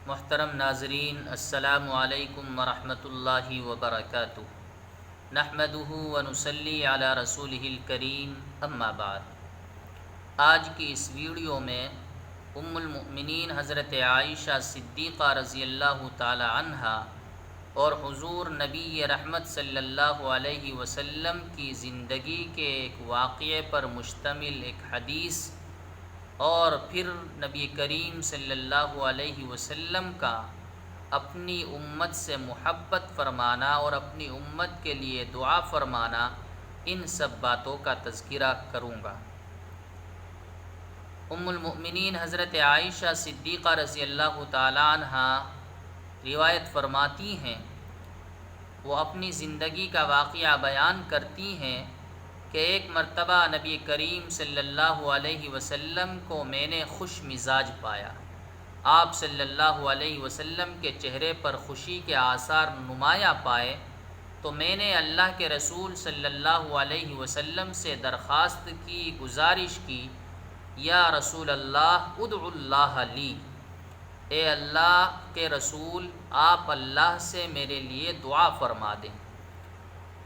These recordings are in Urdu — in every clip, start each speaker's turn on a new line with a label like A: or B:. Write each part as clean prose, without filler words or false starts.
A: محترم ناظرین، السلام علیکم ورحمۃ اللہ وبرکاتہ۔ نحمدہ ونصلی علی رسولہ الکریم، اما بعد۔ آج کی اس ویڈیو میں ام المؤمنین حضرت عائشہ صدیقہ رضی اللہ تعالی عنہا اور حضور نبی رحمت صلی اللہ علیہ وسلم کی زندگی کے ایک واقعے پر مشتمل ایک حدیث اور پھر نبی کریم صلی اللہ علیہ وسلم کا اپنی امت سے محبت فرمانا اور اپنی امت کے لیے دعا فرمانا، ان سب باتوں کا تذکرہ کروں گا۔ ام المؤمنین حضرت عائشہ صدیقہ رضی اللہ تعالی عنہا روایت فرماتی ہیں، وہ اپنی زندگی کا واقعہ بیان کرتی ہیں کہ ایک مرتبہ نبی کریم صلی اللہ علیہ وسلم کو میں نے خوش مزاج پایا۔ آپ صلی اللہ علیہ وسلم کے چہرے پر خوشی کے آثار نمایاں پائے تو میں نے اللہ کے رسول صلی اللہ علیہ وسلم سے درخواست کی، گزارش کی، یا رسول اللہ ادعو اللہ لی، اے اللہ کے رسول آپ اللہ سے میرے لیے دعا فرما دیں۔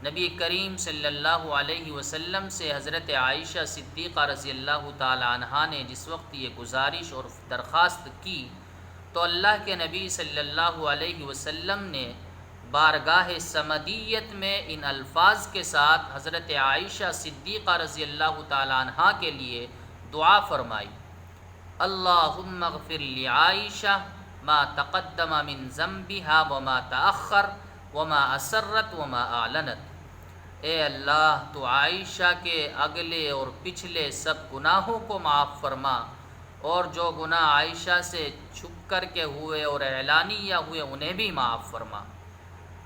A: نبی کریم صلی اللہ علیہ وسلم سے حضرت عائشہ صدیقہ رضی اللہ تعالی عنہا نے جس وقت یہ گزارش اور درخواست کی تو اللہ کے نبی صلی اللہ علیہ وسلم نے بارگاہ صمدیت میں ان الفاظ کے ساتھ حضرت عائشہ صدیقہ رضی اللہ تعالی عنہا کے لیے دعا فرمائی، اللہم اغفر لعائشہ ما تقدم من ذنبها وما تأخر وما اسرت وما اعلنت، اے اللہ تو عائشہ کے اگلے اور پچھلے سب گناہوں کو معاف فرما، اور جو گناہ عائشہ سے چھپ کر کے ہوئے اور اعلانیہ ہوئے انہیں بھی معاف فرما۔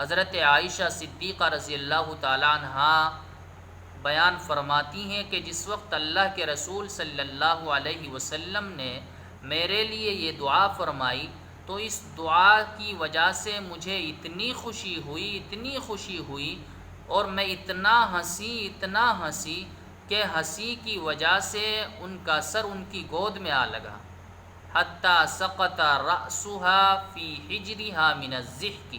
A: حضرت عائشہ صدیقہ رضی اللہ تعالی عنہا بیان فرماتی ہیں کہ جس وقت اللہ کے رسول صلی اللہ علیہ وسلم نے میرے لیے یہ دعا فرمائی تو اس دعا کی وجہ سے مجھے اتنی خوشی ہوئی اور میں اتنا ہنسی کہ ہنسی کی وجہ سے ان کا سر ان کی گود میں آ لگا، حتی سقط رأسها فی حجرها من الضحک۔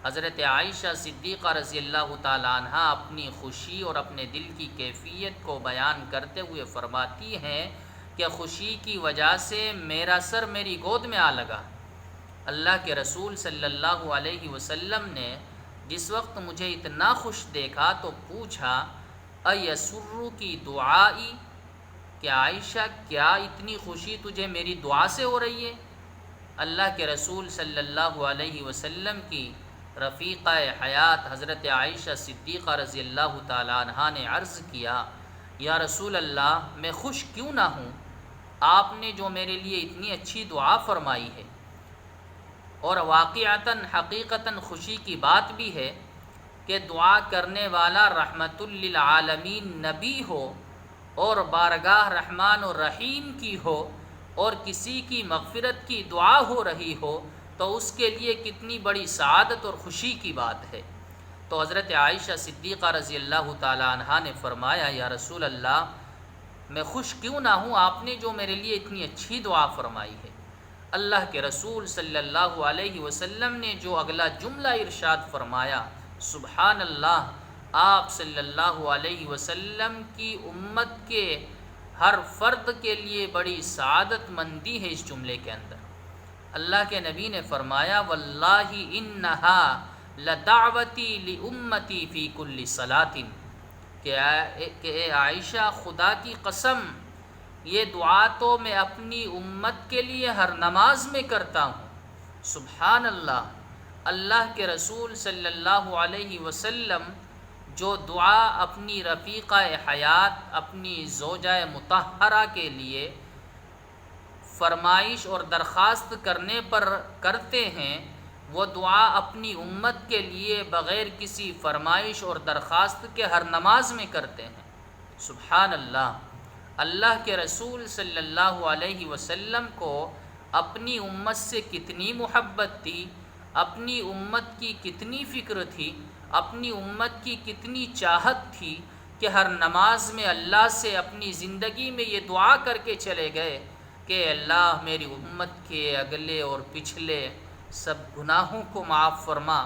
A: حضرت عائشہ صدیقہ رضی اللہ تعالی عنہا اپنی خوشی اور اپنے دل کی کیفیت کو بیان کرتے ہوئے فرماتی ہیں کہ خوشی کی وجہ سے میرا سر میری گود میں آ لگا۔ اللہ کے رسول صلی اللہ علیہ وسلم نے جس وقت مجھے اتنا خوش دیکھا تو پوچھا، ایسر کی دعائی، کہ عائشہ کیا اتنی خوشی تجھے میری دعا سے ہو رہی ہے؟ اللہ کے رسول صلی اللہ علیہ وسلم کی رفیقہ حیات حضرت عائشہ صدیقہ رضی اللہ تعالی عنہا نے عرض کیا، یا رسول اللہ میں خوش کیوں نہ ہوں، آپ نے جو میرے لیے اتنی اچھی دعا فرمائی ہے، اور واقعتاً حقیقتاً خوشی کی بات بھی ہے کہ دعا کرنے والا رحمت للعالمین نبی ہو اور بارگاہ رحمان و رحیم کی ہو اور کسی کی مغفرت کی دعا ہو رہی ہو تو اس کے لیے کتنی بڑی سعادت اور خوشی کی بات ہے۔ تو حضرت عائشہ صدیقہ رضی اللہ تعالی عنہا نے فرمایا، یا رسول اللہ میں خوش کیوں نہ ہوں، آپ نے جو میرے لیے اتنی اچھی دعا فرمائی ہے۔ اللہ کے رسول صلی اللہ علیہ وسلم نے جو اگلا جملہ ارشاد فرمایا، سبحان اللہ، آپ صلی اللہ علیہ وسلم کی امت کے ہر فرد کے لیے بڑی سعادت مندی ہے اس جملے کے اندر۔ اللہ کے نبی نے فرمایا، واللہ انہا لدعوتی لامتی فی کل صلاۃ، کہ اے عائشہ خدا کی قسم یہ دعا تو میں اپنی امت کے لیے ہر نماز میں کرتا ہوں۔ سبحان اللہ، اللہ کے رسول صلی اللہ علیہ وسلم جو دعا اپنی رفیقہ حیات اپنی زوجہ مطہرہ کے لیے فرمائش اور درخواست کرنے پر کرتے ہیں، وہ دعا اپنی امت کے لیے بغیر کسی فرمائش اور درخواست کے ہر نماز میں کرتے ہیں۔ سبحان اللہ، اللہ کے رسول صلی اللہ علیہ وسلم کو اپنی امت سے کتنی محبت تھی، اپنی امت کی کتنی فکر تھی، اپنی امت کی کتنی چاہت تھی کہ ہر نماز میں اللہ سے اپنی زندگی میں یہ دعا کر کے چلے گئے کہ کہ اللہ میری امت کے اگلے اور پچھلے سب گناہوں کو معاف فرما،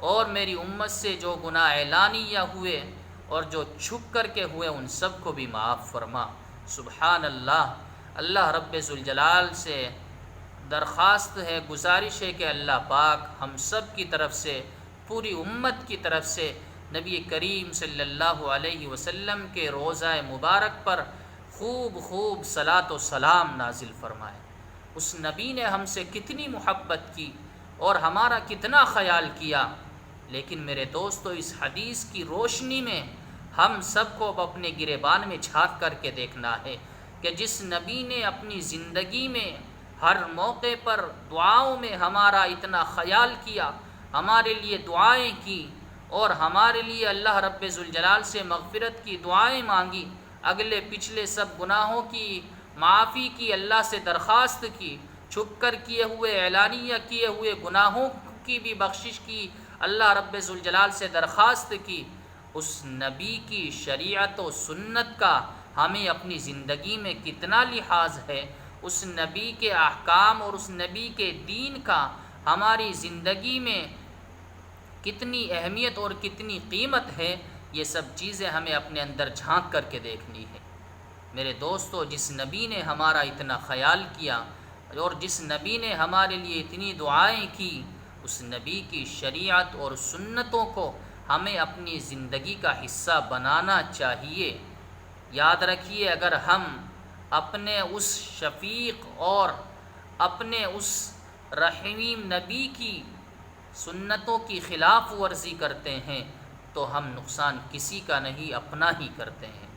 A: اور میری امت سے جو گناہ اعلانیہ ہوئے اور جو چھپ کر کے ہوئے ان سب کو بھی معاف فرما۔ سبحان اللہ۔ اللہ رب ذوالجلال سے درخواست ہے، گزارش ہے کہ اللہ پاک ہم سب کی طرف سے، پوری امت کی طرف سے نبی کریم صلی اللہ علیہ وسلم کے روضہ مبارک پر خوب صلاۃ و سلام نازل فرمائے۔ اس نبی نے ہم سے کتنی محبت کی اور ہمارا کتنا خیال کیا، لیکن میرے دوستو اس حدیث کی روشنی میں ہم سب کو اب اپنے گریبان میں جھانک کر کے دیکھنا ہے کہ جس نبی نے اپنی زندگی میں ہر موقع پر دعاؤں میں ہمارا اتنا خیال کیا، ہمارے لیے دعائیں کی اور ہمارے لیے اللہ رب ذوالجلال سے مغفرت کی دعائیں مانگی، اگلے پچھلے سب گناہوں کی معافی کی، اللہ سے درخواست کی، چھپ کر کیے ہوئے اعلانیہ کیے ہوئے گناہوں کی بھی بخشش کی، اللہ رب ذوالجلال سے درخواست کی۔ اس نبی کی شریعت و سنت کا ہمیں اپنی زندگی میں کتنا لحاظ ہے، اس نبی کے احکام اور اس نبی کے دین کا ہماری زندگی میں کتنی اہمیت اور کتنی قیمت ہے، یہ سب چیزیں ہمیں اپنے اندر جھانک کر کے دیکھنی ہے۔ میرے دوستو، جس نبی نے ہمارا اتنا خیال کیا اور جس نبی نے ہمارے لیے اتنی دعائیں کی، اس نبی کی شریعت اور سنتوں کو ہمیں اپنی زندگی کا حصہ بنانا چاہیے۔ یاد رکھیے، اگر ہم اپنے اس شفیق اور اپنے اس رحیم نبی کی سنتوں کی خلاف ورزی کرتے ہیں تو ہم نقصان کسی کا نہیں، اپنا ہی کرتے ہیں،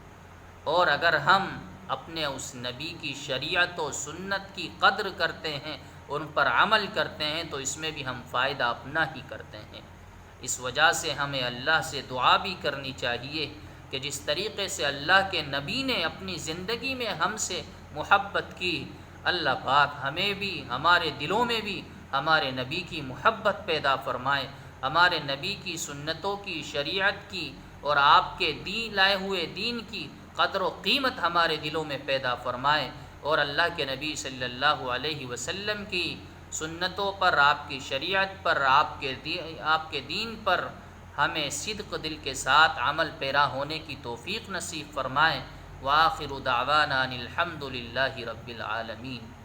A: اور اگر ہم اپنے اس نبی کی شریعت و سنت کی قدر کرتے ہیں، ان پر عمل کرتے ہیں، تو اس میں بھی ہم فائدہ اپنا ہی کرتے ہیں۔ اس وجہ سے ہمیں اللہ سے دعا بھی کرنی چاہیے کہ جس طریقے سے اللہ کے نبی نے اپنی زندگی میں ہم سے محبت کی، اللہ پاک ہمیں بھی، ہمارے دلوں میں بھی ہمارے نبی کی محبت پیدا فرمائے، ہمارے نبی کی سنتوں کی، شریعت کی اور آپ کے دین لائے ہوئے دین کی قدر و قیمت ہمارے دلوں میں پیدا فرمائے، اور اللہ کے نبی صلی اللہ علیہ وسلم کی سنتوں پر، آپ کی شریعت پر، آپ کے دین پر ہمیں صدق دل کے ساتھ عمل پیرا ہونے کی توفیق نصیب فرمائے۔ وآخر دعوانا ان الحمد للہ رب العالمین۔